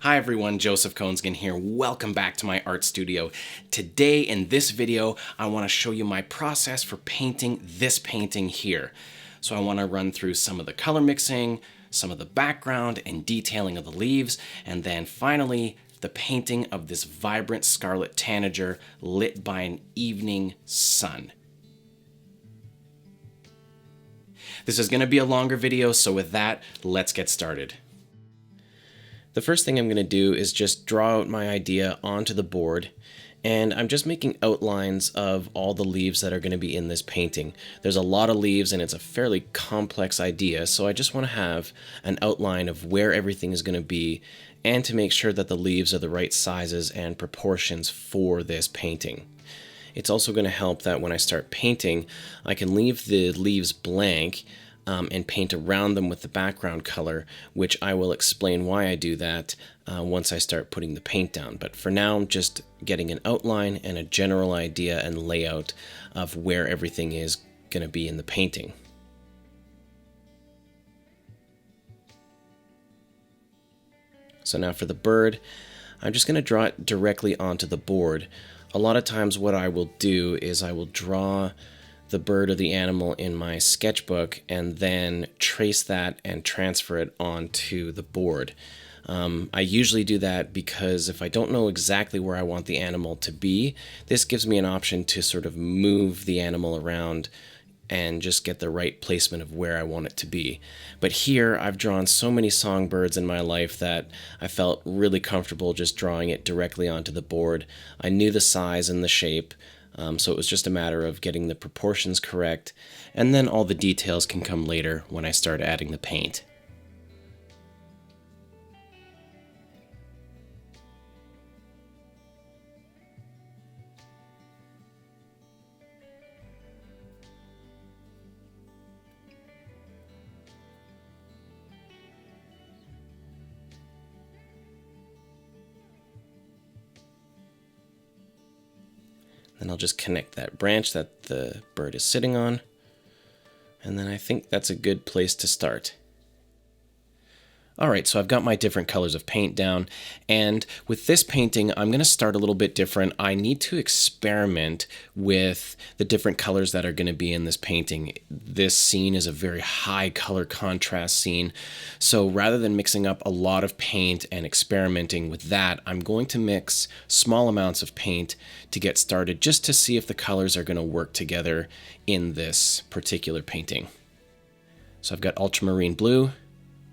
Hi everyone, Joseph Koensgen here. Welcome back to my art studio. Today in this video, I want to show you my process for painting this painting here. So I want to run through some of the color mixing, some of the background and detailing of the leaves, and then finally the painting of this vibrant Scarlet Tanager lit by an evening sun. This is going to be a longer video, so with that, let's get started. The first thing I'm going to do is just draw out my idea onto the board, and I'm just making outlines of all the leaves that are going to be in this painting. There's a lot of leaves and it's a fairly complex idea, so I just want to have an outline of where everything is going to be and to make sure that the leaves are the right sizes and proportions for this painting. It's also going to help that when I start painting, I can leave the leaves blank and paint around them with the background color, which I will explain why I do that once I start putting the paint down. But for now, I'm just getting an outline and a general idea and layout of where everything is going to be in the painting. So now for the bird, I'm just going to draw it directly onto the board. A lot of times what I will do is I will draw the bird or the animal in my sketchbook and then trace that and transfer it onto the board. I usually do that because if I don't know exactly where I want the animal to be, this gives me an option to sort of move the animal around and just get the right placement of where I want it to be. But here I've drawn so many songbirds in my life that I felt really comfortable just drawing it directly onto the board. I knew the size and the shape, so it was just a matter of getting the proportions correct, and then all the details can come later when I start adding the paint. Then I'll just connect that branch that the bird is sitting on, and then I think that's a good place to start. Alright, so I've got my different colors of paint down, and with this painting I'm going to start a little bit different. I need to experiment with the different colors that are going to be in this painting. This scene is a very high color contrast scene, so rather than mixing up a lot of paint and experimenting with that, I'm going to mix small amounts of paint to get started just to see if the colors are going to work together in this particular painting. So I've got ultramarine blue,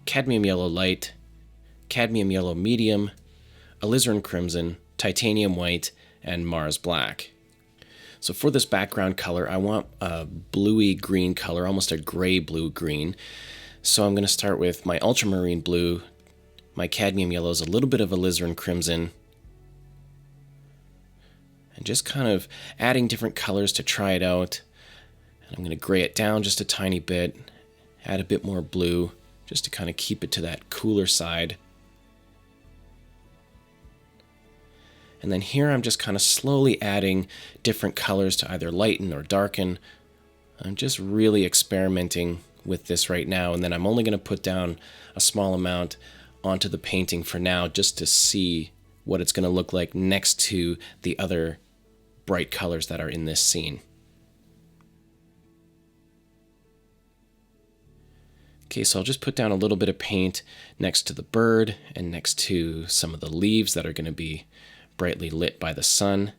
cadmium yellow light, cadmium yellow medium, alizarin crimson, titanium white, and Mars black. So for this background color, I want a bluey green color, almost a gray blue green. So I'm going to start with my ultramarine blue, my cadmium yellows, a little bit of alizarin crimson, and just kind of adding different colors to try it out. And I'm going to gray it down just a tiny bit, add a bit more blue, just to kind of keep it to that cooler side. And then here I'm just kind of slowly adding different colors to either lighten or darken. I'm just really experimenting with this right now, and then I'm only going to put down a small amount onto the painting for now just to see what it's going to look like next to the other bright colors that are in this scene. Okay, so I'll just put down a little bit of paint next to the bird and next to some of the leaves that are going to be brightly lit by the sun.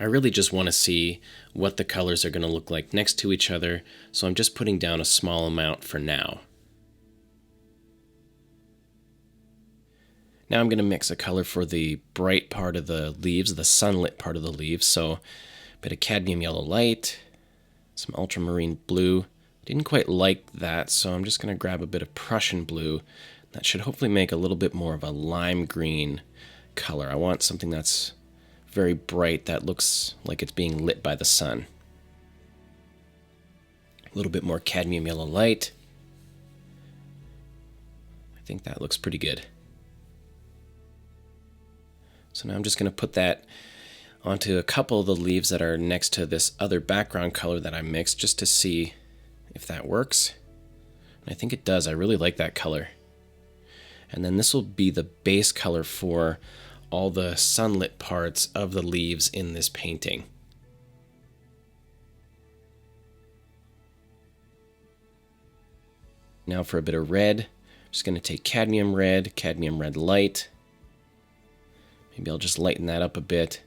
I really just want to see what the colors are going to look like next to each other, so I'm just putting down a small amount for now. Now I'm going to mix a color for the bright part of the leaves, the sunlit part of the leaves, so a bit of cadmium yellow light, some ultramarine blue. Didn't quite like that, so I'm just going to grab a bit of Prussian blue. That should hopefully make a little bit more of a lime green color. I want something that's very bright that looks like it's being lit by the sun. A little bit more cadmium yellow light. I think that looks pretty good. So now I'm just going to put that onto a couple of the leaves that are next to this other background color that I mixed, just to see if that works. And I think it does. I really like that color. And then this will be the base color for all the sunlit parts of the leaves in this painting. Now for a bit of red, I'm just going to take cadmium red light. Maybe I'll just lighten that up a bit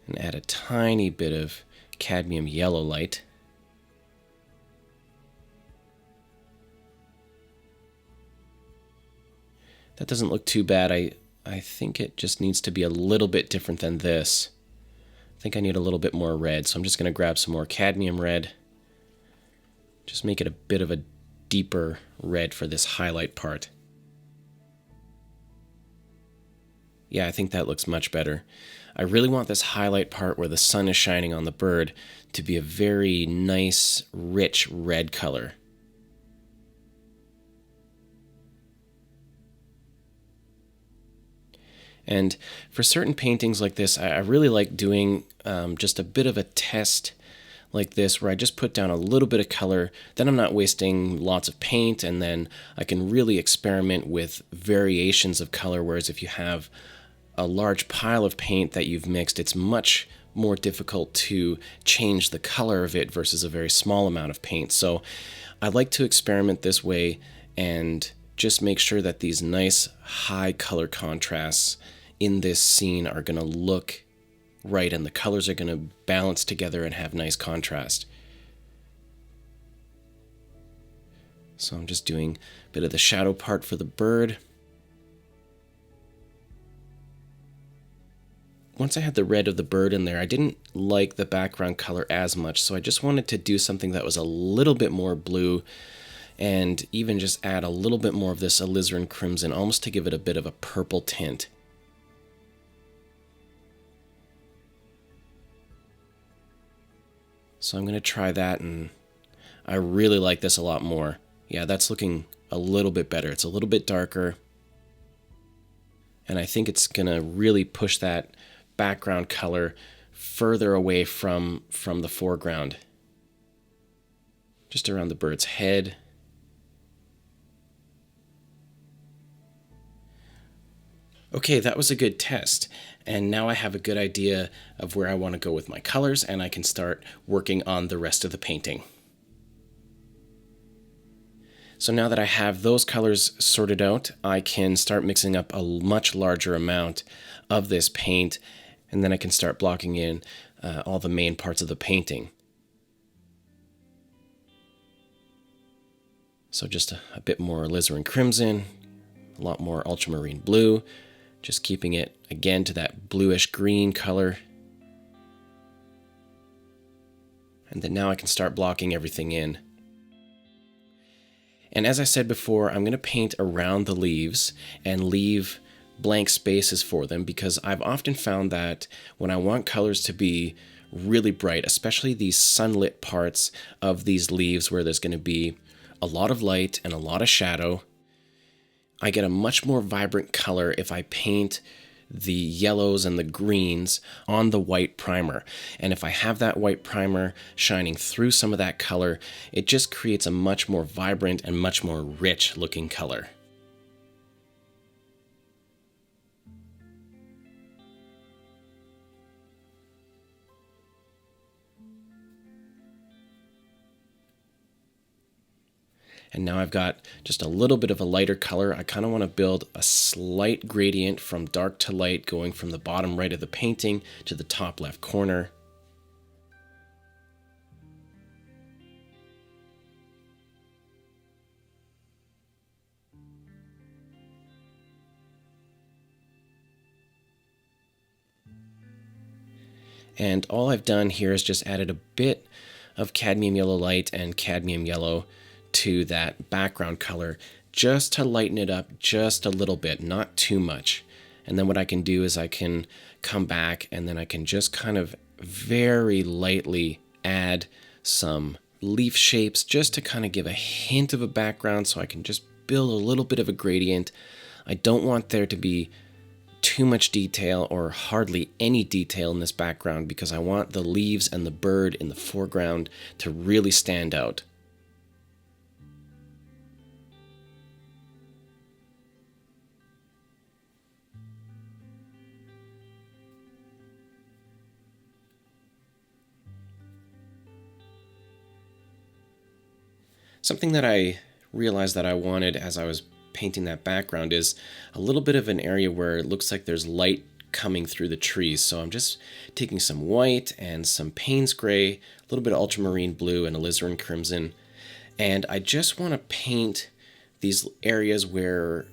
and add a tiny bit of cadmium yellow light. That doesn't look too bad. I think it just needs to be a little bit different than this. I think I need a little bit more red, so I'm just going to grab some more cadmium red. Just make it a bit of a deeper red for this highlight part. Yeah, I think that looks much better. I really want this highlight part where the sun is shining on the bird to be a very nice, rich red color. And for certain paintings like this, I really like doing just a bit of a test like this, where I just put down a little bit of color, then I'm not wasting lots of paint, and then I can really experiment with variations of color, whereas if you have a large pile of paint that you've mixed, it's much more difficult to change the color of it versus a very small amount of paint. So I like to experiment this way and just make sure that these nice high color contrasts in this scene are going to look right, and the colors are going to balance together and have nice contrast. So I'm just doing a bit of the shadow part for the bird. Once I had the red of the bird in there, I didn't like the background color as much, so I just wanted to do something that was a little bit more blue, and even just add a little bit more of this alizarin crimson, almost to give it a bit of a purple tint. So I'm going to try that, and I really like this a lot more. Yeah, that's looking a little bit better. It's a little bit darker, and I think it's going to really push that background color further away from the foreground. Just around the bird's head. Okay, that was a good test, and now I have a good idea of where I want to go with my colors, and I can start working on the rest of the painting. So now that I have those colors sorted out, I can start mixing up a much larger amount of this paint, and then I can start blocking in all the main parts of the painting. So just a bit more alizarin crimson, a lot more ultramarine blue, just keeping it again to that bluish green color. And then now I can start blocking everything in. And as I said before, I'm going to paint around the leaves and leave blank spaces for them, because I've often found that when I want colors to be really bright, especially these sunlit parts of these leaves where there's going to be a lot of light and a lot of shadow, I get a much more vibrant color if I paint the yellows and the greens on the white primer. And if I have that white primer shining through some of that color, it just creates a much more vibrant and much more rich looking color. And now I've got just a little bit of a lighter color. I kind of want to build a slight gradient from dark to light, going from the bottom right of the painting to the top left corner. And all I've done here is just added a bit of cadmium yellow light and cadmium yellow to that background color, just to lighten it up just a little bit, not too much. And then what I can do is I can come back and then I can just kind of very lightly add some leaf shapes just to kind of give a hint of a background, so I can just build a little bit of a gradient. I don't want there to be too much detail or hardly any detail in this background, because I want the leaves and the bird in the foreground to really stand out. Something that I realized that I wanted as I was painting that background is a little bit of an area where it looks like there's light coming through the trees. So I'm just taking some white and some Payne's gray, a little bit of ultramarine blue and alizarin crimson, and I just want to paint these areas where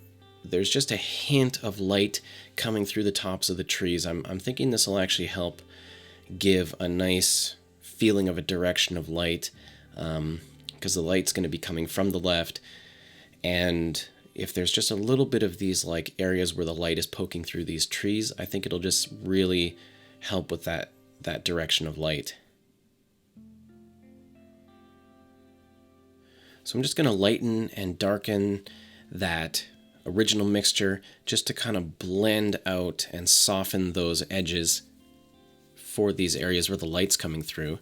there's just a hint of light coming through the tops of the trees. I'm thinking this will actually help give a nice feeling of a direction of light, because the light's going to be coming from the left, and if there's just a little bit of these like areas where the light is poking through these trees, I think it'll just really help with that direction of light. So I'm just going to lighten and darken that original mixture just to kind of blend out and soften those edges for these areas where the light's coming through,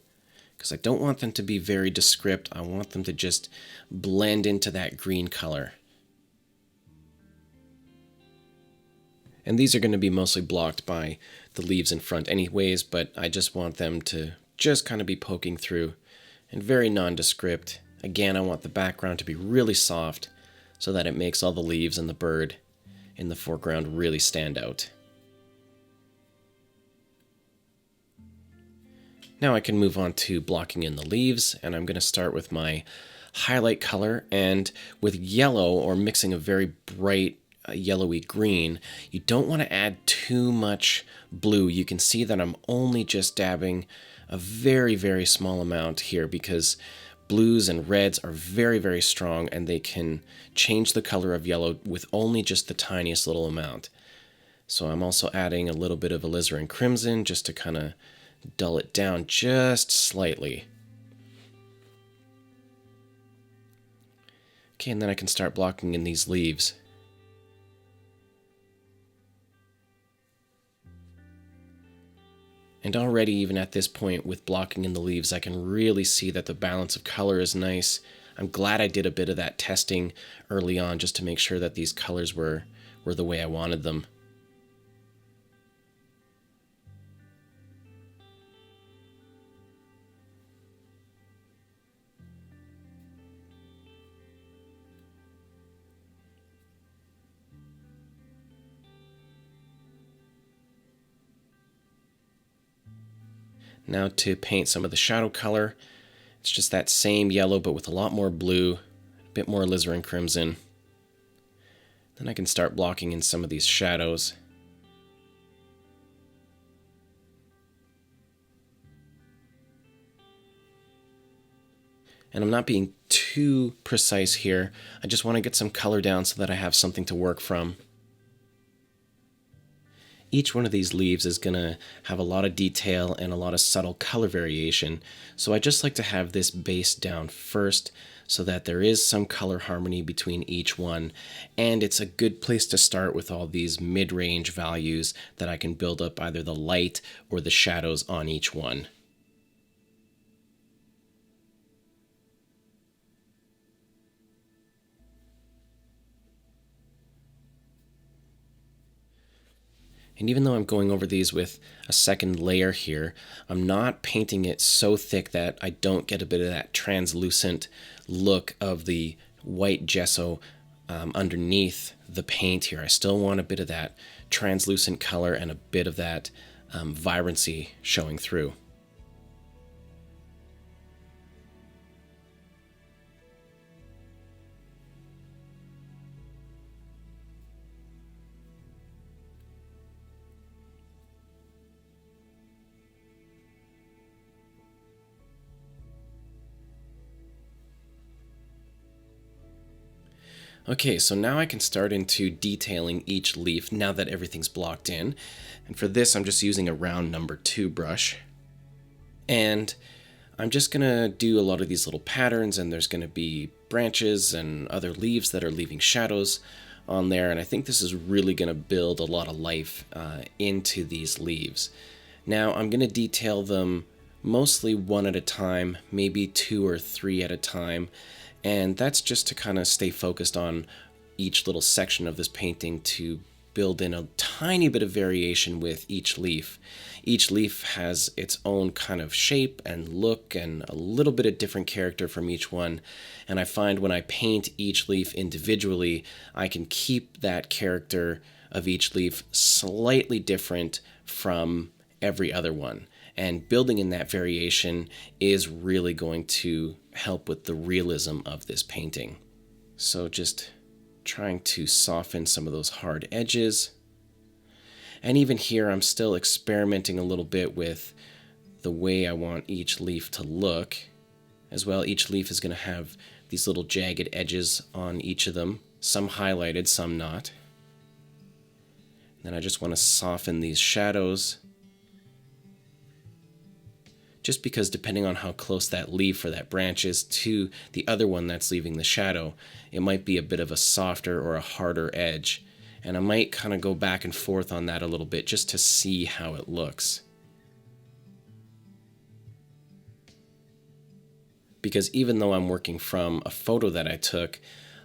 because I don't want them to be very descript. I want them to just blend into that green color. And these are going to be mostly blocked by the leaves in front anyways, but I just want them to just kind of be poking through and very nondescript. Again, I want the background to be really soft so that it makes all the leaves and the bird in the foreground really stand out. Now I can move on to blocking in the leaves, and I'm going to start with my highlight color, and with yellow, or mixing a very bright yellowy green, you don't want to add too much blue. You can see that I'm only just dabbing a very, very small amount here, because blues and reds are very, very strong, and they can change the color of yellow with only just the tiniest little amount. So I'm also adding a little bit of alizarin crimson just to kind of dull it down just slightly. Okay, and then I can start blocking in these leaves. And already, even at this point, with blocking in the leaves, I can really see that the balance of color is nice. I'm glad I did a bit of that testing early on just to make sure that these colors were the way I wanted them. Now to paint some of the shadow color, it's just that same yellow but with a lot more blue, a bit more alizarin crimson. Then I can start blocking in some of these shadows. And I'm not being too precise here. I just want to get some color down so that I have something to work from. Each one of these leaves is going to have a lot of detail and a lot of subtle color variation, so I just like to have this base down first so that there is some color harmony between each one, and it's a good place to start with all these mid-range values that I can build up either the light or the shadows on each one. And even though I'm going over these with a second layer here, I'm not painting it so thick that I don't get a bit of that translucent look of the white gesso underneath the paint here. I still want a bit of that translucent color and a bit of that vibrancy showing through. Okay, so now I can start into detailing each leaf now that everything's blocked in. And for this, I'm just using a round number 2 brush. And I'm just going to do a lot of these little patterns, and there's going to be branches and other leaves that are leaving shadows on there. And I think this is really going to build a lot of life into these leaves. Now I'm going to detail them mostly one at a time, maybe 2 or 3 at a time. And that's just to kind of stay focused on each little section of this painting to build in a tiny bit of variation with each leaf. Each leaf has its own kind of shape and look and a little bit of different character from each one. And I find when I paint each leaf individually, I can keep that character of each leaf slightly different from every other one. And building in that variation is really going to help with the realism of this painting. So just trying to soften some of those hard edges. And even here, I'm still experimenting a little bit with the way I want each leaf to look. As well, each leaf is going to have these little jagged edges on each of them, some highlighted, some not. Then I just want to soften these shadows, just because depending on how close that leaf or that branch is to the other one that's leaving the shadow, it might be a bit of a softer or a harder edge. And I might kind of go back and forth on that a little bit just to see how it looks. Because even though I'm working from a photo that I took,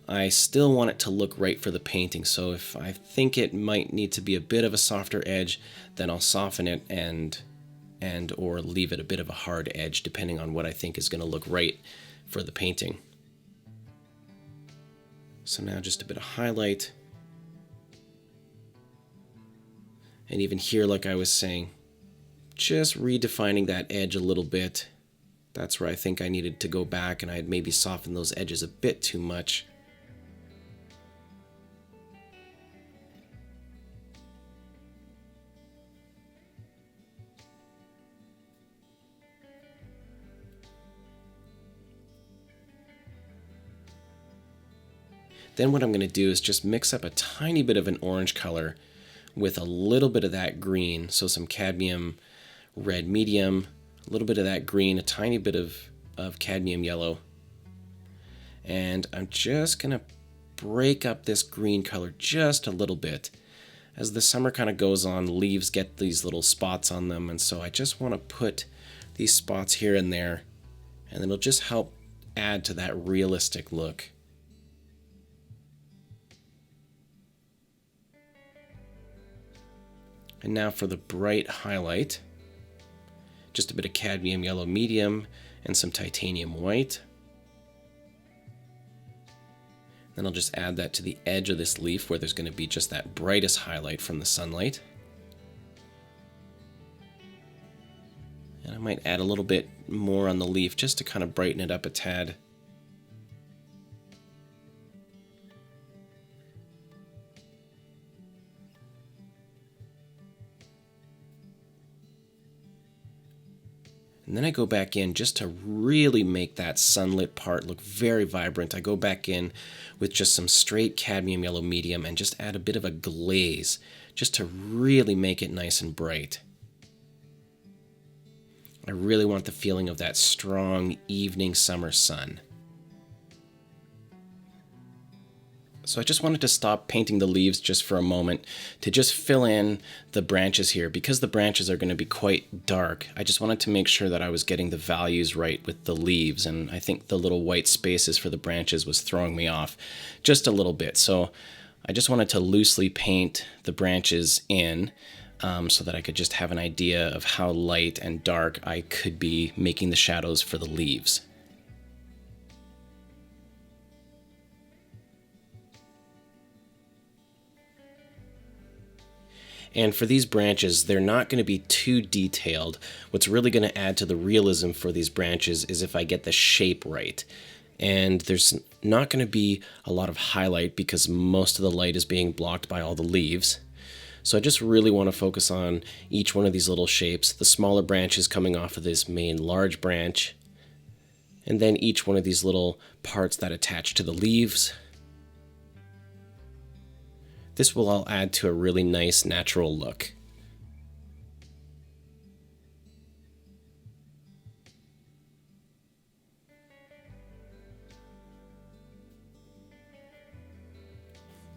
I still want it to look right for the painting. So if I think it might need to be a bit of a softer edge, then I'll soften it and or leave it a bit of a hard edge, depending on what I think is going to look right for the painting. So now just a bit of highlight. And even here, like I was saying, just redefining that edge a little bit. That's where I think I needed to go back, and I had maybe softened those edges a bit too much. Then what I'm going to do is just mix up a tiny bit of an orange color with a little bit of that green, so some cadmium red medium, a little bit of that green, a tiny bit of cadmium yellow. And I'm just going to break up this green color just a little bit. As the summer kind of goes on, leaves get these little spots on them, and so I just want to put these spots here and there, and it'll just help add to that realistic look. And now for the bright highlight, just a bit of cadmium yellow medium and some titanium white. Then I'll just add that to the edge of this leaf where there's going to be just that brightest highlight from the sunlight. And I might add a little bit more on the leaf just to kind of brighten it up a tad. And then I go back in just to really make that sunlit part look very vibrant. I go back in with just some straight cadmium yellow medium and just add a bit of a glaze just to really make it nice and bright. I really want the feeling of that strong evening summer sun. So I just wanted to stop painting the leaves just for a moment to just fill in the branches here. Because the branches are going to be quite dark, I just wanted to make sure that I was getting the values right with the leaves, and I think the little white spaces for the branches was throwing me off just a little bit. So I just wanted to loosely paint the branches in so that I could just have an idea of how light and dark I could be making the shadows for the leaves. And for these branches, they're not going to be too detailed. What's really going to add to the realism for these branches is if I get the shape right. And there's not going to be a lot of highlight because most of the light is being blocked by all the leaves. So I just really want to focus on each one of these little shapes, the smaller branches coming off of this main large branch, and then each one of these little parts that attach to the leaves. This will all add to a really nice natural look.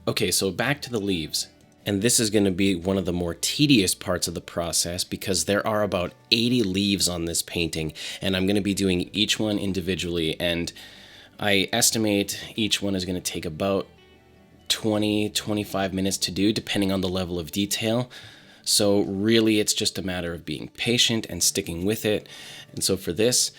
Okay, so back to the leaves. And this is going to be one of the more tedious parts of the process because there are about 80 leaves on this painting, and I'm going to be doing each one individually, and I estimate each one is going to take about 20-25 minutes to do, depending on the level of detail. So really, it's just a matter of being patient and sticking with it. And so for this,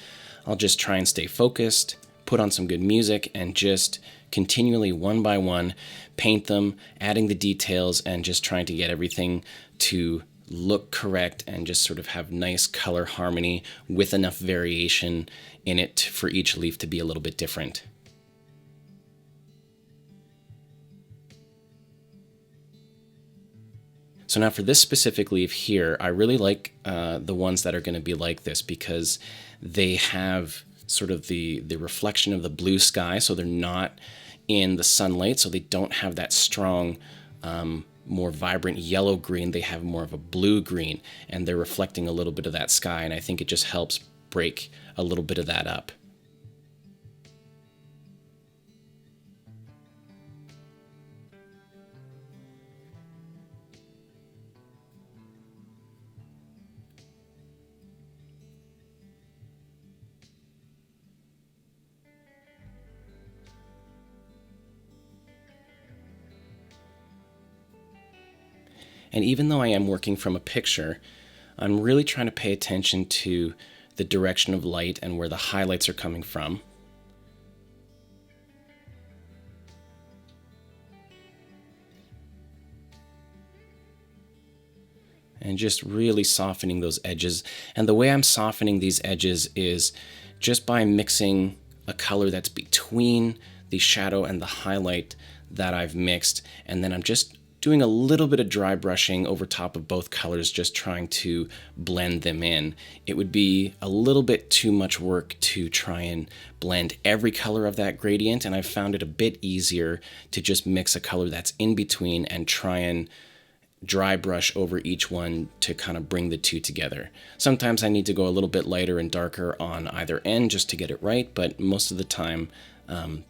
I'll just try and stay focused, put on some good music, and just continually, one by one, paint them, adding the details, and just trying to get everything to look correct and just sort of have nice color harmony with enough variation in it for each leaf to be a little bit different. So now for this specific leaf here, I really like the ones that are going to be like this because they have sort of the reflection of the blue sky, so they're not in the sunlight, so they don't have that strong, more vibrant yellow-green. They have more of a blue-green, and they're reflecting a little bit of that sky, and I think it just helps break a little bit of that up. And even though I am working from a picture, I'm really trying to pay attention to the direction of light and where the highlights are coming from. And just really softening those edges. And the way I'm softening these edges is just by mixing a color that's between the shadow and the highlight that I've mixed, and then I'm just doing a little bit of dry brushing over top of both colors, just trying to blend them in. It would be a little bit too much work to try and blend every color of that gradient, and I've found it a bit easier to just mix a color that's in between and try and dry brush over each one to kind of bring the two together. Sometimes I need to go a little bit lighter and darker on either end just to get it right, but most of the time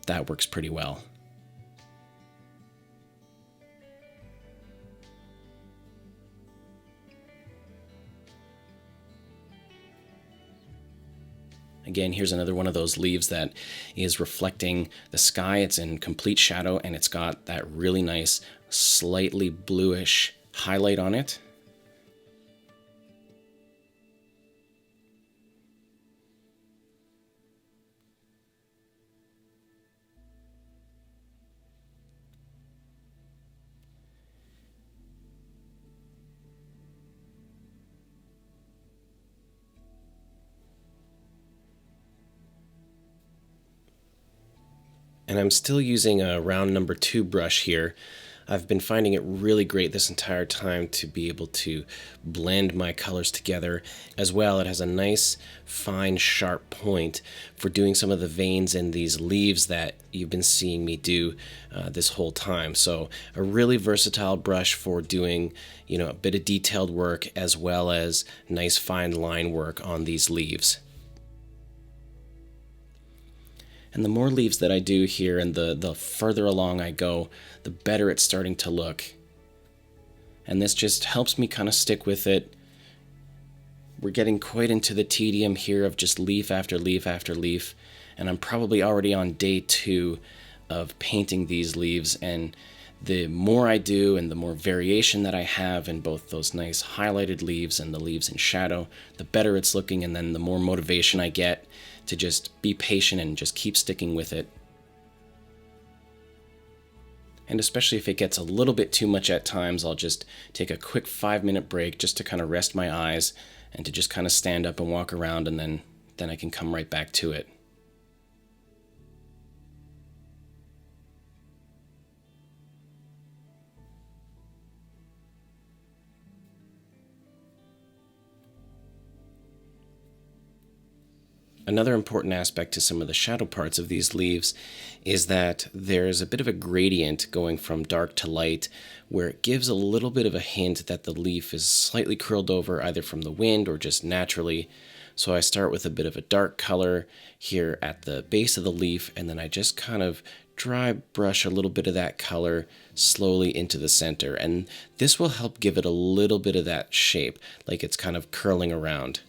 that works pretty well. Again, here's another one of those leaves that is reflecting the sky. It's in complete shadow, and it's got that really nice, slightly bluish highlight on it. And I'm still using a round number 2 brush here. I've been finding it really great this entire time to be able to blend my colors together. As well, it has a nice, fine, sharp point for doing some of the veins in these leaves that you've been seeing me do this whole time. So a really versatile brush for doing, a bit of detailed work as well as nice fine line work on these leaves. And the more leaves that I do here and the further along I go, the better it's starting to look. And this just helps me kind of stick with it. We're getting quite into the tedium here of just leaf after leaf after leaf. And I'm probably already on day 2 of painting these leaves. And the more I do and the more variation that I have in both those nice highlighted leaves and the leaves in shadow, the better it's looking, and then the more motivation I get to just be patient and just keep sticking with it. And especially if it gets a little bit too much at times, I'll just take a quick 5-minute break just to kind of rest my eyes and to just kind of stand up and walk around, and then I can come right back to it. Another important aspect to some of the shadow parts of these leaves is that there's a bit of a gradient going from dark to light, where it gives a little bit of a hint that the leaf is slightly curled over either from the wind or just naturally. So I start with a bit of a dark color here at the base of the leaf, and then I just kind of dry brush a little bit of that color slowly into the center. And this will help give it a little bit of that shape, like it's kind of curling around.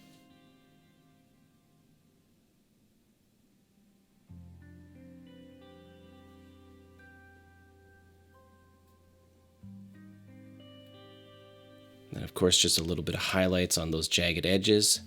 of course, just a little bit of highlights on those jagged edges.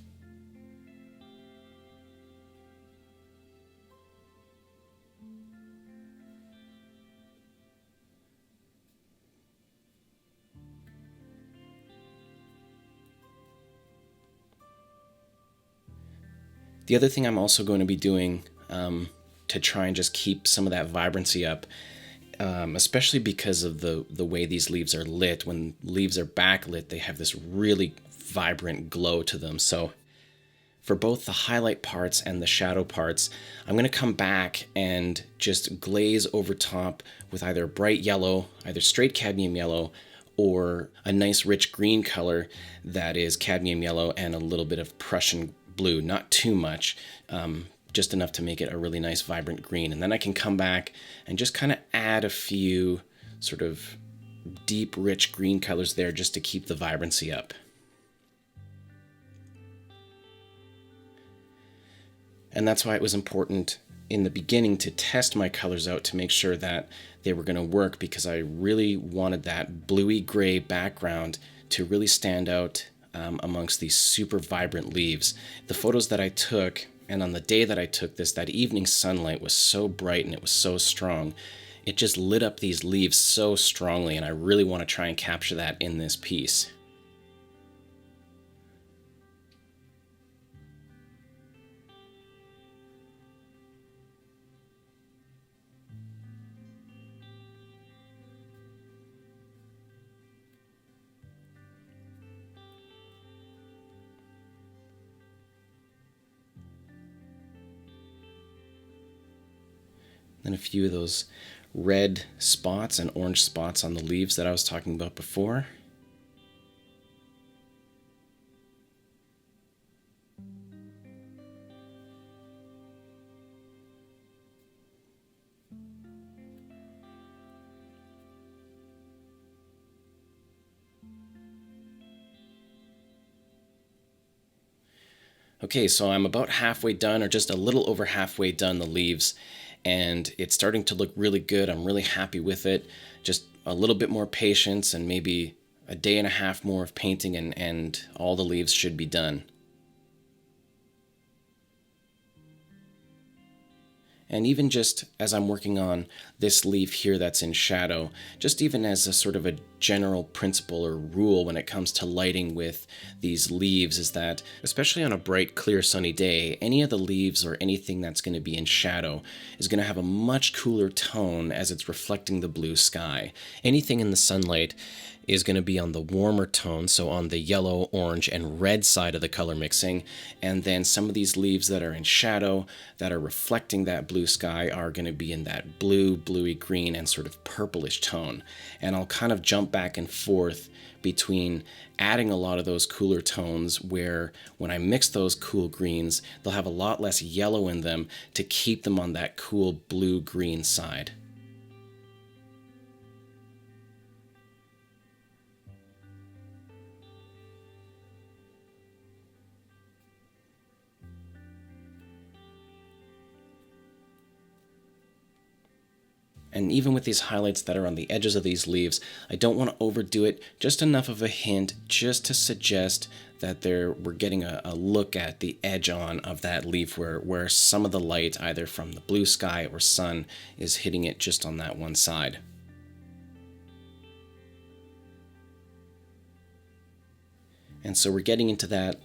The other thing I'm also going to be doing to try and just keep some of that vibrancy up, especially because of the way these leaves are lit. When leaves are backlit, they have this really vibrant glow to them. So for both the highlight parts and the shadow parts, I'm going to come back and just glaze over top with either bright yellow, either straight cadmium yellow, or a nice rich green color that is cadmium yellow and a little bit of Prussian blue, not too much, just enough to make it a really nice vibrant green. And then I can come back and just kind of add a few sort of deep rich green colors there just to keep the vibrancy up. And that's why it was important in the beginning to test my colors out to make sure that they were going to work, because I really wanted that bluey gray background to really stand out amongst these super vibrant leaves. The photos that I took, and on the day that I took this, that evening sunlight was so bright and it was so strong. It just lit up these leaves so strongly, and I really want to try and capture that in this piece. And a few of those red spots and orange spots on the leaves that I was talking about before. Okay, so I'm about halfway done, or just a little over halfway done the leaves, and it's starting to look really good. I'm really happy with it. Just a little bit more patience and maybe a day and a half more of painting, and all the leaves should be done. And even just as I'm working on this leaf here that's in shadow, just even as a sort of a general principle or rule when it comes to lighting with these leaves, is that especially on a bright, clear, sunny day, any of the leaves or anything that's going to be in shadow is going to have a much cooler tone as it's reflecting the blue sky. Anything in the sunlight is going to be on the warmer tone, so on the yellow, orange, and red side of the color mixing. And then some of these leaves that are in shadow, that are reflecting that blue sky, are going to be in that blue, bluey green, and sort of purplish tone. And I'll kind of jump back and forth between adding a lot of those cooler tones, where when I mix those cool greens, they'll have a lot less yellow in them to keep them on that cool blue-green side. And even with these highlights that are on the edges of these leaves, I don't want to overdo it, just enough of a hint just to suggest that we're getting a look at the edge on of that leaf where some of the light, either from the blue sky or sun, is hitting it just on that one side. And so we're getting into that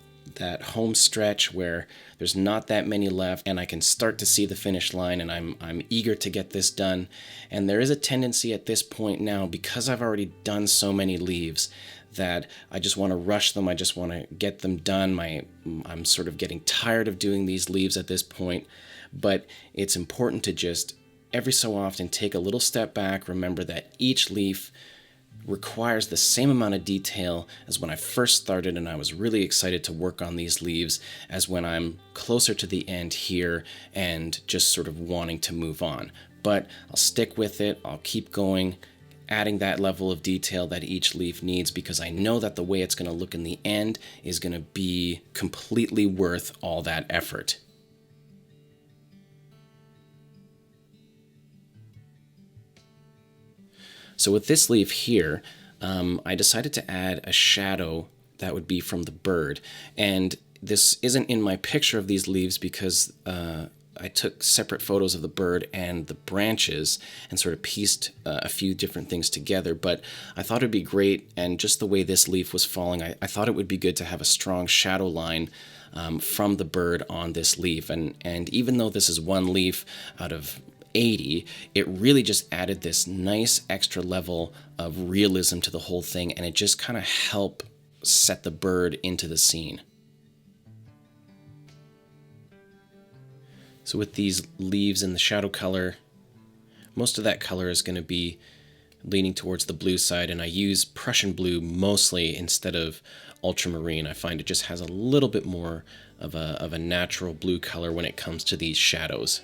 home stretch where there's not that many left, and I can start to see the finish line, and I'm eager to get this done. And there is a tendency at this point now, because I've already done so many leaves, that I just want to rush them. I just want to get them done. I'm sort of getting tired of doing these leaves at this point, but it's important to just every so often take a little step back, remember that each leaf requires the same amount of detail as when I first started and I was really excited to work on these leaves, as when I'm closer to the end here and just sort of wanting to move on. But I'll stick with it, I'll keep going, adding that level of detail that each leaf needs, because I know that the way it's going to look in the end is going to be completely worth all that effort. So with this leaf here, I decided to add a shadow that would be from the bird. And this isn't in my picture of these leaves because I took separate photos of the bird and the branches and sort of pieced a few different things together. But I thought it'd be great, and just the way this leaf was falling, I thought it would be good to have a strong shadow line from the bird on this leaf. And even though this is one leaf out of 80, it really just added this nice extra level of realism to the whole thing, and it just kind of helped set the bird into the scene. So with these leaves in the shadow color, most of that color is going to be leaning towards the blue side, and I use Prussian blue mostly instead of ultramarine. I find it just has a little bit more of a natural blue color when it comes to these shadows.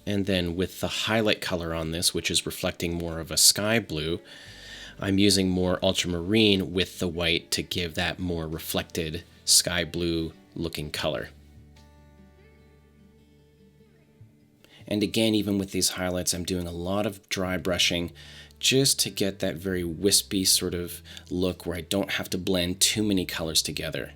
And then with the highlight color on this, which is reflecting more of a sky blue, I'm using more ultramarine with the white to give that more reflected sky blue looking color. And again, even with these highlights, I'm doing a lot of dry brushing just to get that very wispy sort of look where I don't have to blend too many colors together.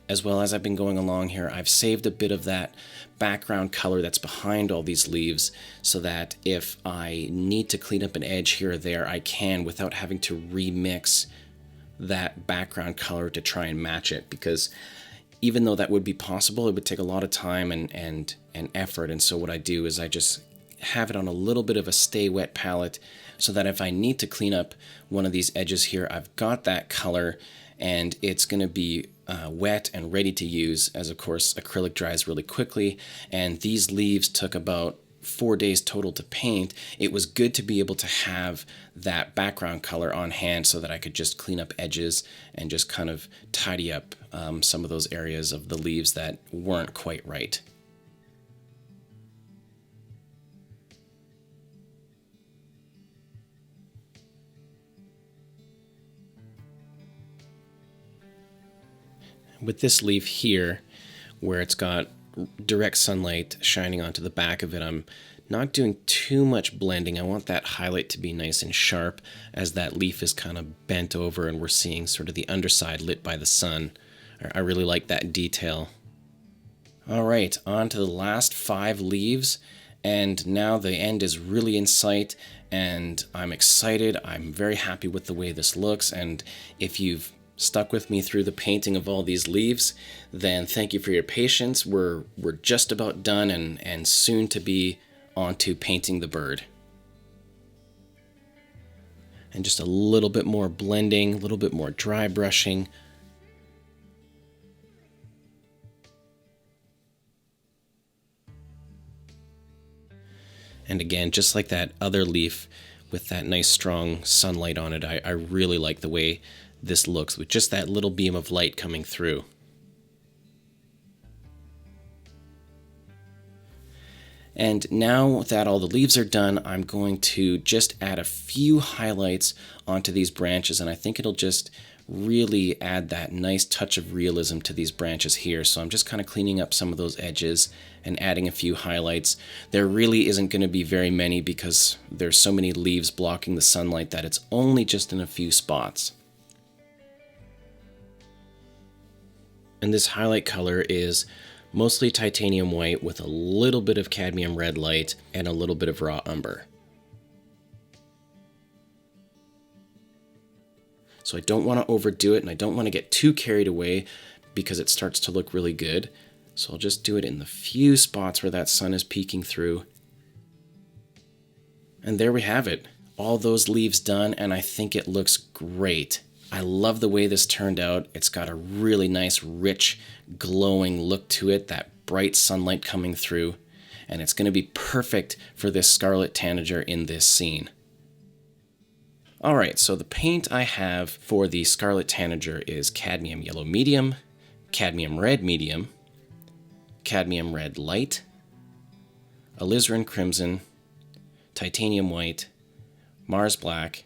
As well as I've been going along here, I've saved a bit of that background color that's behind all these leaves so that if I need to clean up an edge here or there, I can without having to remix that background color to try and match it. Because even though that would be possible, it would take a lot of time and effort. And so what I do is I just have it on a little bit of a stay wet palette so that if I need to clean up one of these edges here, I've got that color and it's going to be wet and ready to use, as of course acrylic dries really quickly, and these leaves took about 4 days total to paint. It was good to be able to have that background color on hand so that I could just clean up edges and just kind of tidy up some of those areas of the leaves that weren't quite right. With this leaf here, where it's got direct sunlight shining onto the back of it, I'm not doing too much blending. I want that highlight to be nice and sharp as that leaf is kind of bent over and we're seeing sort of the underside lit by the sun. I really like that detail. All right, on to the last 5 leaves, and now the end is really in sight, and I'm excited. I'm very happy with the way this looks, and if you've stuck with me through the painting of all these leaves, then thank you for your patience. We're just about done and soon to be on to painting the bird. And just a little bit more blending, a little bit more dry brushing. And again, just like that other leaf with that nice strong sunlight on it, I really like the way this looks with just that little beam of light coming through. And now that all the leaves are done, I'm going to just add a few highlights onto these branches, and I think it'll just really add that nice touch of realism to these branches here. So I'm just kind of cleaning up some of those edges and adding a few highlights. There really isn't going to be very many because there's so many leaves blocking the sunlight that it's only just in a few spots. And this highlight color is mostly titanium white with a little bit of cadmium red light and a little bit of raw umber. So I don't want to overdo it and I don't want to get too carried away because it starts to look really good. So I'll just do it in the few spots where that sun is peeking through. And there we have it. All those leaves done, and I think it looks great. I love the way this turned out. It's got a really nice, rich, glowing look to it, that bright sunlight coming through, and it's going to be perfect for this Scarlet Tanager in this scene. All right, so the paint I have for the Scarlet Tanager is cadmium yellow medium, cadmium red medium, cadmium red light, alizarin crimson, titanium white, Mars black,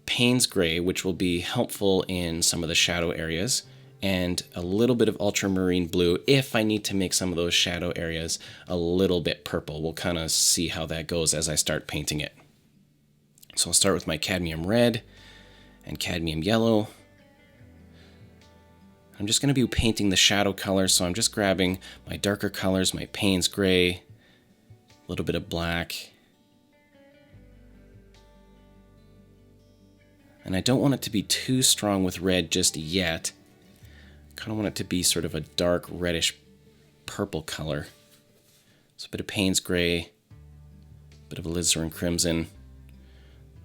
Payne's gray, which will be helpful in some of the shadow areas, and a little bit of ultramarine blue if I need to make some of those shadow areas a little bit purple. We'll kind of see how that goes as I start painting it. So I'll start with my cadmium red and cadmium yellow. I'm just going to be painting the shadow color, so I'm just grabbing my darker colors, my Payne's gray, a little bit of black. And I don't want it to be too strong with red just yet. I kind of want it to be sort of a dark reddish purple color. So a bit of Payne's gray, a bit of alizarin crimson.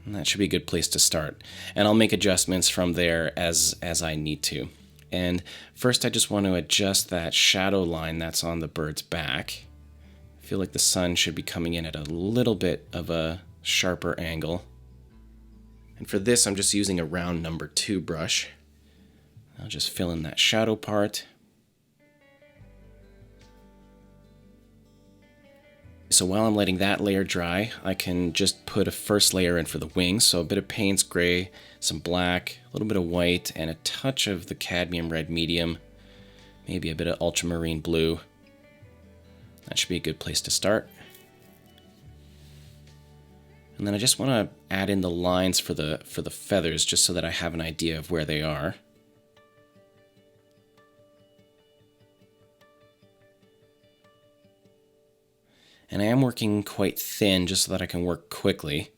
And that should be a good place to start. And I'll make adjustments from there as I need to. And first I just want to adjust that shadow line that's on the bird's back. I feel like the sun should be coming in at a little bit of a sharper angle. And for this I'm just using a round number 2 brush. I'll just fill in that shadow part. So while I'm letting that layer dry, I can just put a first layer in for the wings. So a bit of Payne's gray, some black, a little bit of white, and a touch of the cadmium red medium, maybe a bit of ultramarine blue. That should be a good place to start. And then I just want to add in the lines for the feathers just so that I have an idea of where they are. And I am working quite thin just so that I can work quickly.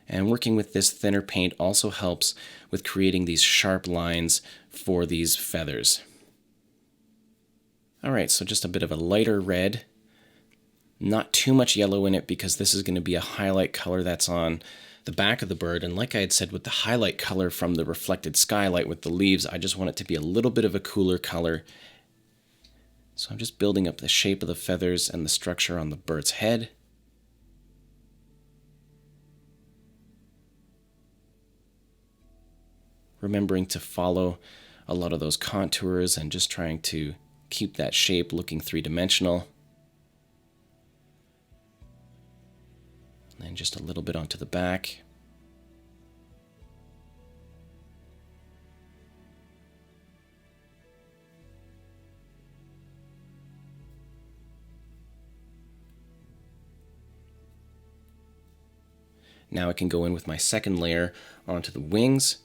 And working with this thinner paint also helps with creating these sharp lines for these feathers. Alright, so just a bit of a lighter red. Not too much yellow in it because this is going to be a highlight color that's on the back of the bird. And like I had said, with the highlight color from the reflected skylight with the leaves, I just want it to be a little bit of a cooler color. So I'm just building up the shape of the feathers and the structure on the bird's head. Remembering to follow a lot of those contours and just trying to keep that shape looking three-dimensional. And then just a little bit onto the back. Now I can go in with my second layer onto the wings.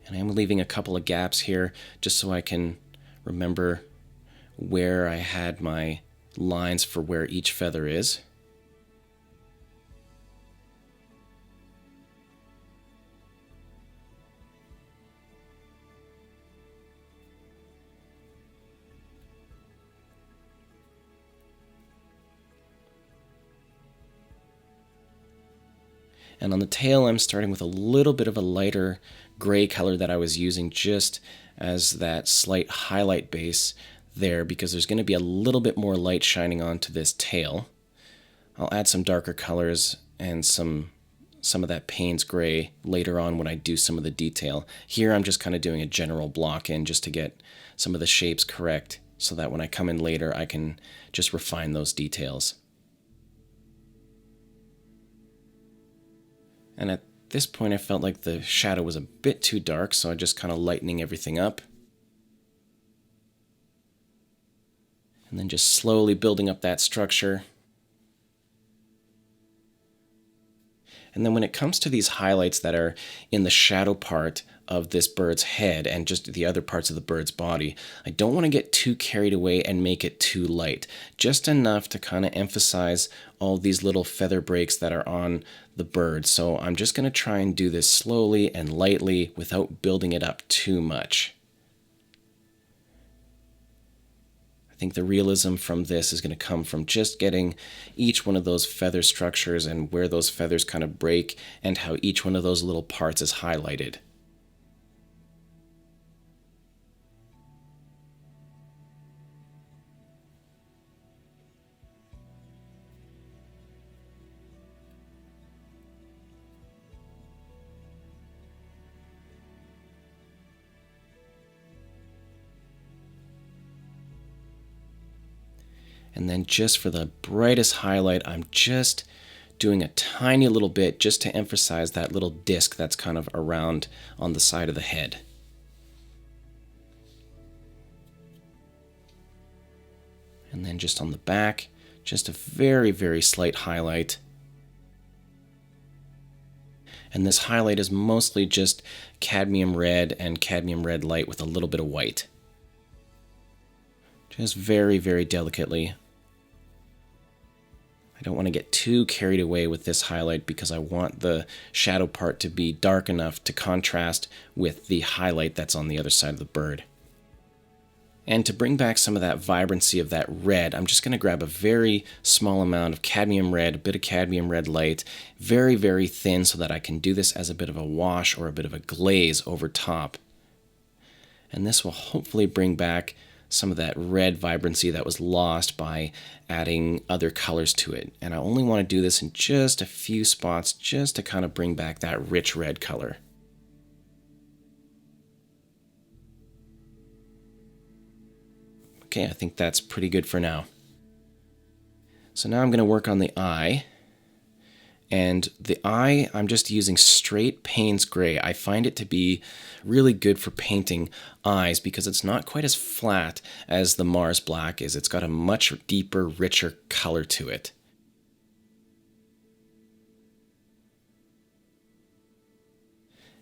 And I'm leaving a couple of gaps here just so I can remember where I had my lines for where each feather is. And on the tail, I'm starting with a little bit of a lighter gray color that I was using just as that slight highlight base there because there's going to be a little bit more light shining onto this tail. I'll add some darker colors and some of that Payne's gray later on when I do some of the detail. Here I'm just kind of doing a general block in just to get some of the shapes correct so that when I come in later I can just refine those details. And at this point I felt like the shadow was a bit too dark, so I'm just kind of lightening everything up. And then just slowly building up that structure. And then when it comes to these highlights that are in the shadow part of this bird's head and just the other parts of the bird's body, I don't want to get too carried away and make it too light. Just enough to kind of emphasize all these little feather breaks that are on the bird. So I'm just going to try and do this slowly and lightly without building it up too much. I think the realism from this is going to come from just getting each one of those feather structures and where those feathers kind of break and how each one of those little parts is highlighted. And then just for the brightest highlight, I'm just doing a tiny little bit just to emphasize that little disc that's kind of around on the side of the head. And then just on the back, just a very, very slight highlight. And this highlight is mostly just cadmium red and cadmium red light with a little bit of white. Just very, very delicately. I don't want to get too carried away with this highlight because I want the shadow part to be dark enough to contrast with the highlight that's on the other side of the bird. And to bring back some of that vibrancy of that red, I'm just going to grab a very small amount of cadmium red, a bit of cadmium red light, very, very thin so that I can do this as a bit of a wash or a bit of a glaze over top. And this will hopefully bring back some of that red vibrancy that was lost by adding other colors to it. And I only want to do this in just a few spots just to kind of bring back that rich red color. Okay, I think that's pretty good for now. So now I'm going to work on the eye. And the eye, I'm just using straight Payne's Gray. I find it to be really good for painting eyes because it's not quite as flat as the Mars Black is. It's got a much deeper, richer color to it.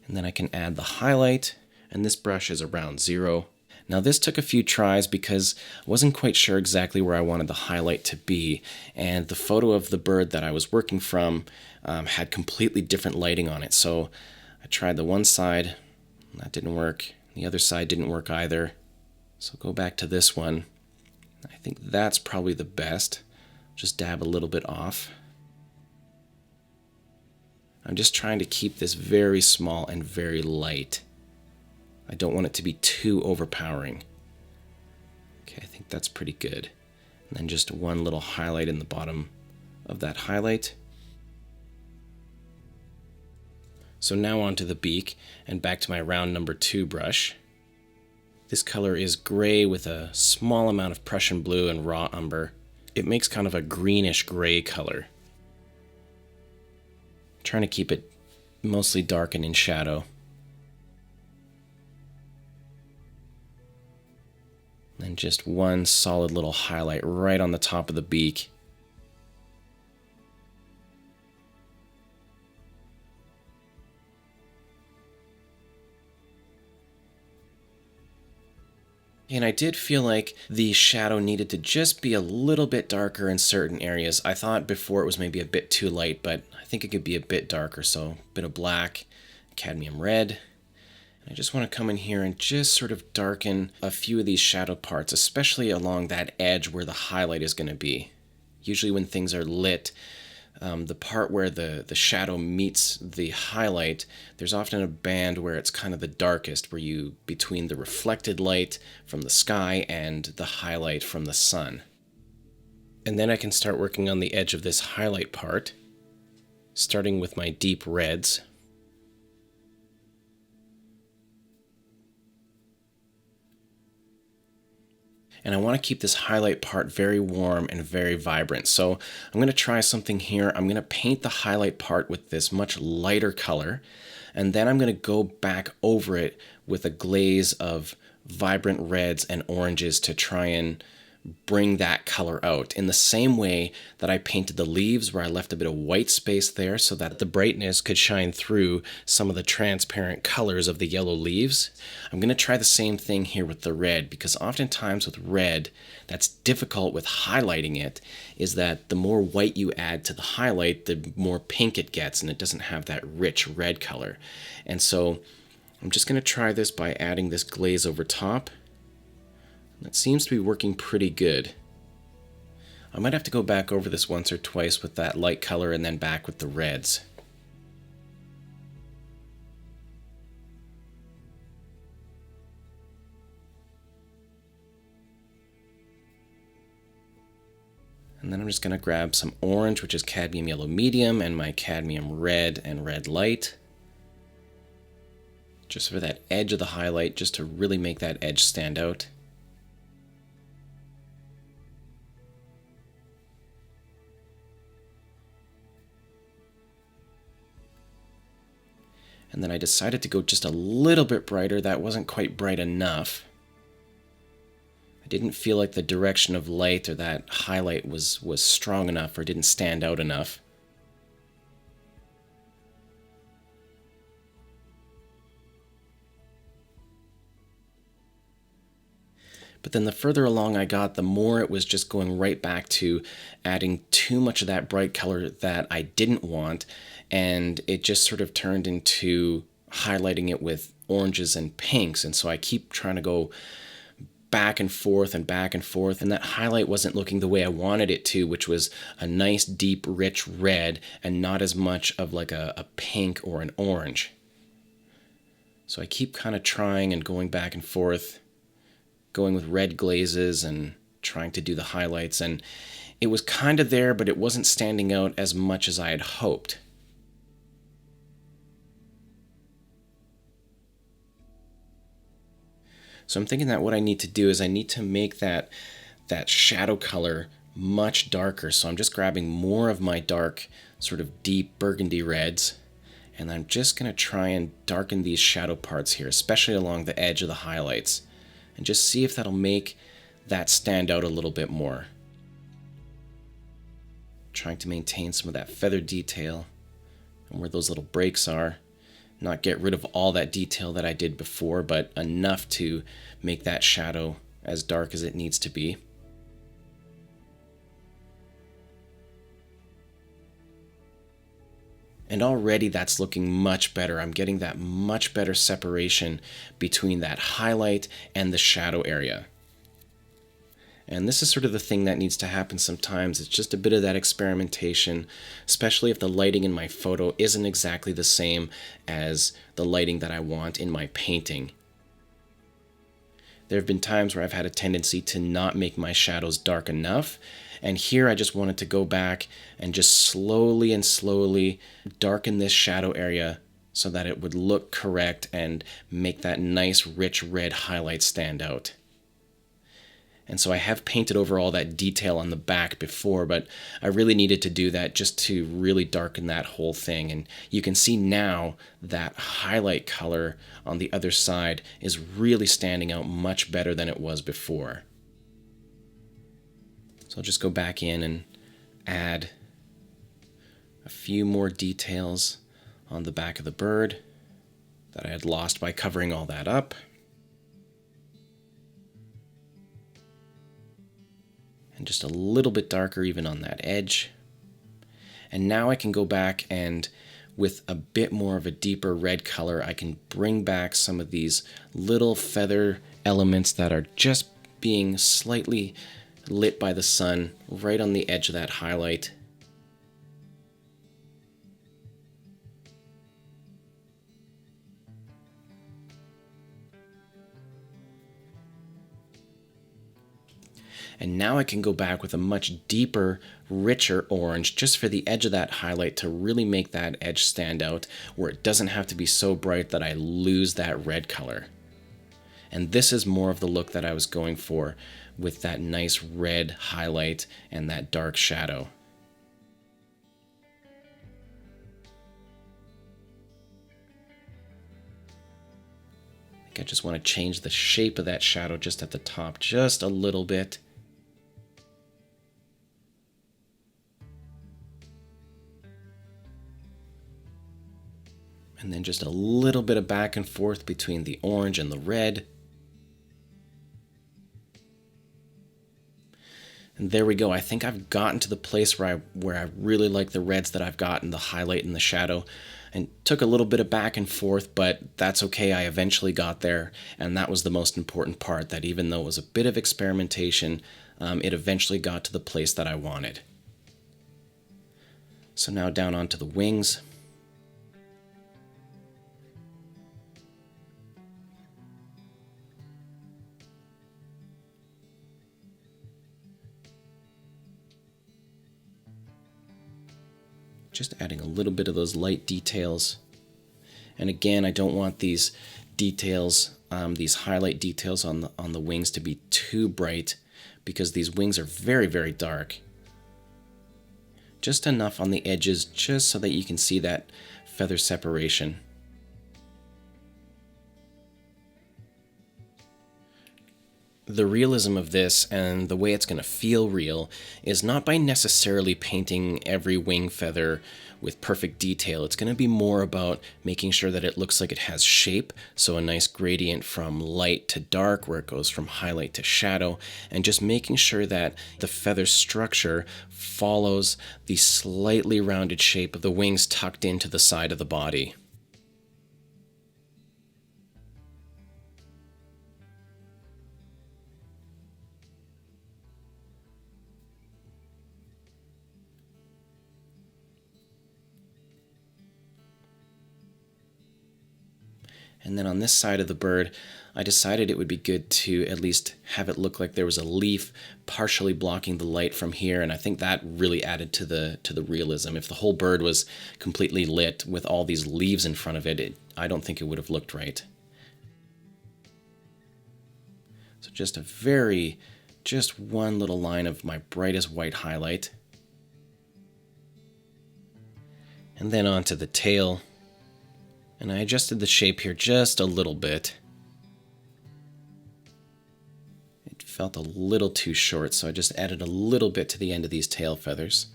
And then I can add the highlight, and this brush is around 0. Now this took a few tries because I wasn't quite sure exactly where I wanted the highlight to be, and the photo of the bird that I was working from had completely different lighting on it. So I tried the one side, that didn't work. The other side didn't work either. So go back to this one. I think that's probably the best. Just dab a little bit off. I'm just trying to keep this very small and very light. I don't want it to be too overpowering. Okay, I think that's pretty good. And then just one little highlight in the bottom of that highlight. So now onto the beak and back to my round number 2 brush. This color is gray with a small amount of Prussian blue and raw umber. It makes kind of a greenish gray color. I'm trying to keep it mostly dark and in shadow. And just one solid little highlight right on the top of the beak. And I did feel like the shadow needed to just be a little bit darker in certain areas. I thought before it was maybe a bit too light, but I think it could be a bit darker. So a bit of black, cadmium red. I just want to come in here and just sort of darken a few of these shadow parts, especially along that edge where the highlight is going to be. Usually when things are lit, the part where the shadow meets the highlight, there's often a band where it's kind of the darkest, between the reflected light from the sky and the highlight from the sun. And then I can start working on the edge of this highlight part, starting with my deep reds. And I want to keep this highlight part very warm and very vibrant. So I'm going to try something here. I'm going to paint the highlight part with this much lighter color, and then I'm going to go back over it with a glaze of vibrant reds and oranges to try and bring that color out in the same way that I painted the leaves, where I left a bit of white space there so that the brightness could shine through some of the transparent colors of the yellow leaves. I'm going to try the same thing here with the red, because oftentimes with red, that's difficult with highlighting it, is that the more white you add to the highlight, the more pink it gets, and it doesn't have that rich red color. And so I'm just going to try this by adding this glaze over top. That seems to be working pretty good. I might have to go back over this once or twice with that light color and then back with the reds. And then I'm just going to grab some orange, which is cadmium yellow medium, and my cadmium red and red light. Just for that edge of the highlight, just to really make that edge stand out. And then I decided to go just a little bit brighter. That wasn't quite bright enough. I didn't feel like the direction of light or that highlight was strong enough or didn't stand out enough. But then the further along I got, the more it was just going right back to adding too much of that bright color that I didn't want, and it just sort of turned into highlighting it with oranges and pinks. And so I keep trying to go back and forth and back and forth, and that highlight wasn't looking the way I wanted it to, which was a nice deep rich red and not as much of like a pink or an orange. So I keep kind of trying and going back and forth, going with red glazes and trying to do the highlights, and it was kind of there, but it wasn't standing out as much as I had hoped. So I'm thinking that what I need to do is I need to make that shadow color much darker. So I'm just grabbing more of my dark, sort of deep burgundy reds, and I'm just going to try and darken these shadow parts here, especially along the edge of the highlights, and just see if that'll make that stand out a little bit more. Trying to maintain some of that feather detail and where those little breaks are. Not get rid of all that detail that I did before, but enough to make that shadow as dark as it needs to be. And already that's looking much better. I'm getting that much better separation between that highlight and the shadow area. And this is sort of the thing that needs to happen sometimes. It's just a bit of that experimentation, especially if the lighting in my photo isn't exactly the same as the lighting that I want in my painting. There have been times where I've had a tendency to not make my shadows dark enough, and here I just wanted to go back and just slowly and slowly darken this shadow area so that it would look correct and make that nice rich red highlight stand out. And so I have painted over all that detail on the back before, but I really needed to do that just to really darken that whole thing. And you can see now that highlight color on the other side is really standing out much better than it was before. So I'll just go back in and add a few more details on the back of the bird that I had lost by covering all that up. And just a little bit darker even on that edge. And now I can go back and with a bit more of a deeper red color, I can bring back some of these little feather elements that are just being slightly lit by the sun right on the edge of that highlight. And now I can go back with a much deeper, richer orange just for the edge of that highlight to really make that edge stand out, where it doesn't have to be so bright that I lose that red color. And this is more of the look that I was going for with that nice red highlight and that dark shadow. I think I just want to change the shape of that shadow just at the top just a little bit. And then just a little bit of back and forth between the orange and the red. And there we go. I think I've gotten to the place where I really like the reds that I've got in the highlight and the shadow. And took a little bit of back and forth, but that's okay. I eventually got there. And that was the most important part, that even though it was a bit of experimentation, it eventually got to the place that I wanted. So now down onto the wings. Just adding a little bit of those light details. And again, I don't want these details, these highlight details on the wings to be too bright, because these wings are very, very dark. Just enough on the edges, just so that you can see that feather separation. The realism of this and the way it's going to feel real is not by necessarily painting every wing feather with perfect detail. It's going to be more about making sure that it looks like it has shape, so a nice gradient from light to dark where it goes from highlight to shadow, and just making sure that the feather structure follows the slightly rounded shape of the wings tucked into the side of the body. And then on this side of the bird, I decided it would be good to at least have it look like there was a leaf partially blocking the light from here, and I think that really added to the realism. If the whole bird was completely lit with all these leaves in front of it, I don't think it would have looked right. So just one little line of my brightest white highlight. And then onto the tail. And I adjusted the shape here just a little bit. It felt a little too short, so I just added a little bit to the end of these tail feathers.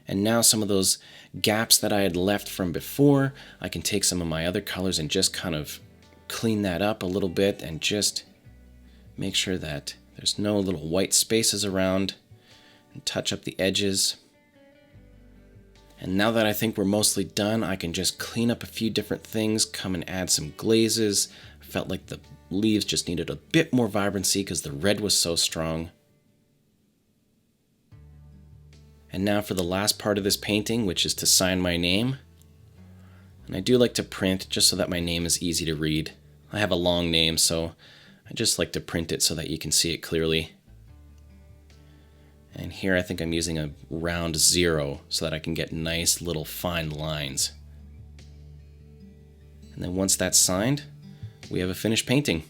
And now some of those gaps that I had left from before, I can take some of my other colors and just kind of clean that up a little bit and just make sure that there's no little white spaces around, and touch up the edges. And now that I think we're mostly done, I can just clean up a few different things, come and add some glazes. I felt like the leaves just needed a bit more vibrancy because the red was so strong. And now for the last part of this painting, which is to sign my name. And I do like to print just so that my name is easy to read. I have a long name, so I just like to print it so that you can see it clearly. And here I think I'm using a round 0 so that I can get nice little fine lines. And then once that's signed, we have a finished painting.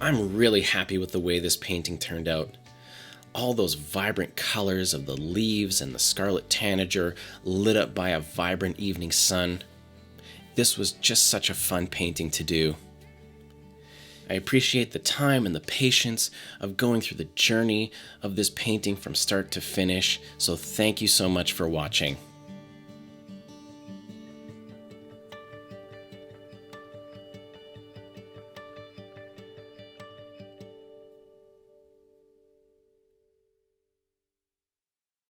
I'm really happy with the way this painting turned out. All those vibrant colors of the leaves and the Scarlet Tanager lit up by a vibrant evening sun. This was just such a fun painting to do. I appreciate the time and the patience of going through the journey of this painting from start to finish, so thank you so much for watching.